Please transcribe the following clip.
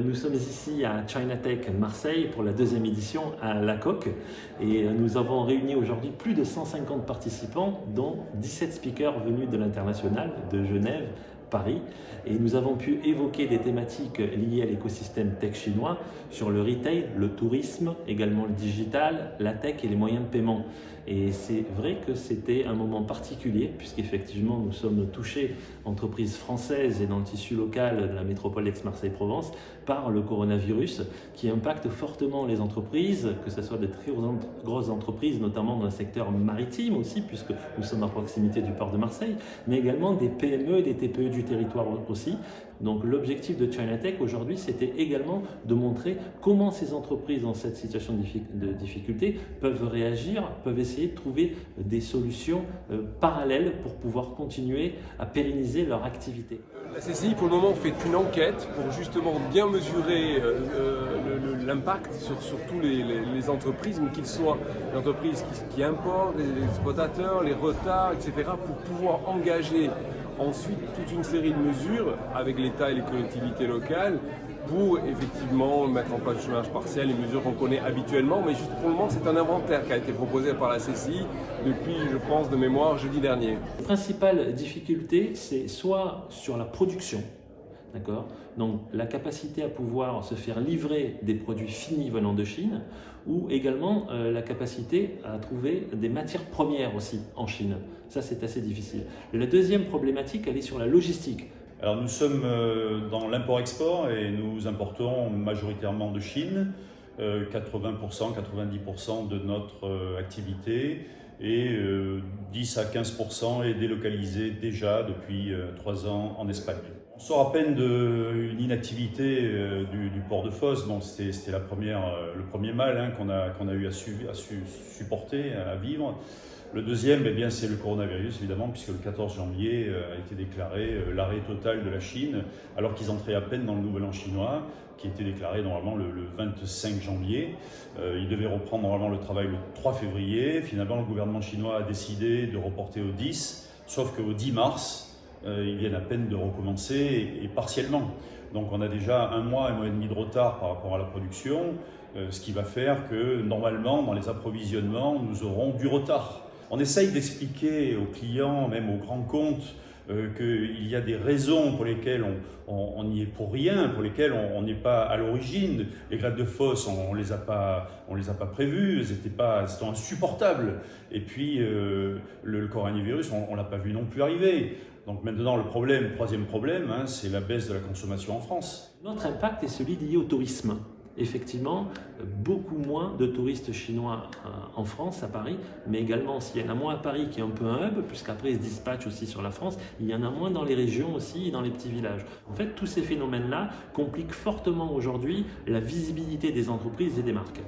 nous sommes ici à Chinatech Marseille pour la deuxième édition à La Coque et nous avons réuni aujourd'hui plus de 150 participants dont 17 speakers venus de l'international, de Genève, Paris, et nous avons pu évoquer des thématiques liées à l'écosystème tech chinois sur le retail, le tourisme, également le digital, la tech et les moyens de paiement. Et c'est vrai que c'était un moment particulier puisqu'effectivement nous sommes touchés, entreprises françaises et dans le tissu local de la métropole d'Aix-Marseille-Provence, par le coronavirus qui impacte fortement les entreprises, que ce soit de très grosses entreprises, notamment dans le secteur maritime aussi, puisque nous sommes à proximité du port de Marseille, mais également des PME et des TPE du territoire aussi. Donc l'objectif de Chinatech aujourd'hui, c'était également de montrer comment ces entreprises dans cette situation de difficulté peuvent réagir, peuvent essayer de trouver des solutions parallèles pour pouvoir continuer à pérenniser leur activité. La CCI, pour le moment, fait une enquête pour justement bien mesurer l'impact sur tous les entreprises, mais qu'ils soient les entreprises qui importent, les exploitateurs, les retards, etc., pour pouvoir engager ensuite toute une série de mesures avec l'État et les collectivités locales pour effectivement mettre en place le chômage partiel, les mesures qu'on connaît habituellement. Mais juste pour le moment, c'est un inventaire qui a été proposé par la CCI depuis, je pense, de mémoire, jeudi dernier. La principale difficulté, c'est soit sur la production, d'accord ? Donc la capacité à pouvoir se faire livrer des produits finis venant de Chine, ou également la capacité à trouver des matières premières aussi en Chine. Ça, c'est assez difficile. La deuxième problématique, elle est sur la logistique. Alors nous sommes dans l'import-export et nous importons majoritairement de Chine, 80%, 90% de notre activité, et 10 à 15% est délocalisé déjà depuis 3 ans en Espagne. On sort à peine d'une inactivité du port de Fos. Bon, c'était le premier mal qu'on a eu à supporter, à vivre. Le deuxième, eh bien, c'est le coronavirus, évidemment, puisque le 14 janvier a été déclaré l'arrêt total de la Chine, alors qu'ils entraient à peine dans le nouvel an chinois, qui était déclaré normalement le 25 janvier. Ils devaient reprendre normalement le travail le 3 février. Finalement, le gouvernement chinois a décidé de reporter au 10, sauf qu'au 10 mars, ils viennent à peine de recommencer et partiellement. Donc on a déjà un mois et demi de retard par rapport à la production, ce qui va faire que normalement, dans les approvisionnements, nous aurons du retard. On essaye d'expliquer aux clients, même aux grands comptes, qu'il y a des raisons pour lesquelles on n'y est pour rien, pour lesquelles on n'est pas à l'origine. Les grèves de Fos, on les a pas prévues, c'était insupportable. Et puis le coronavirus, on l'a pas vu non plus arriver. Donc maintenant, troisième problème, c'est la baisse de la consommation en France. Notre impact est celui lié au tourisme. Effectivement, beaucoup moins de touristes chinois en France, à Paris, mais également s'il y en a moins à Paris qui est un peu un hub, puisqu'après ils se dispatchent aussi sur la France, il y en a moins dans les régions aussi et dans les petits villages. En fait, tous ces phénomènes-là compliquent fortement aujourd'hui la visibilité des entreprises et des marques.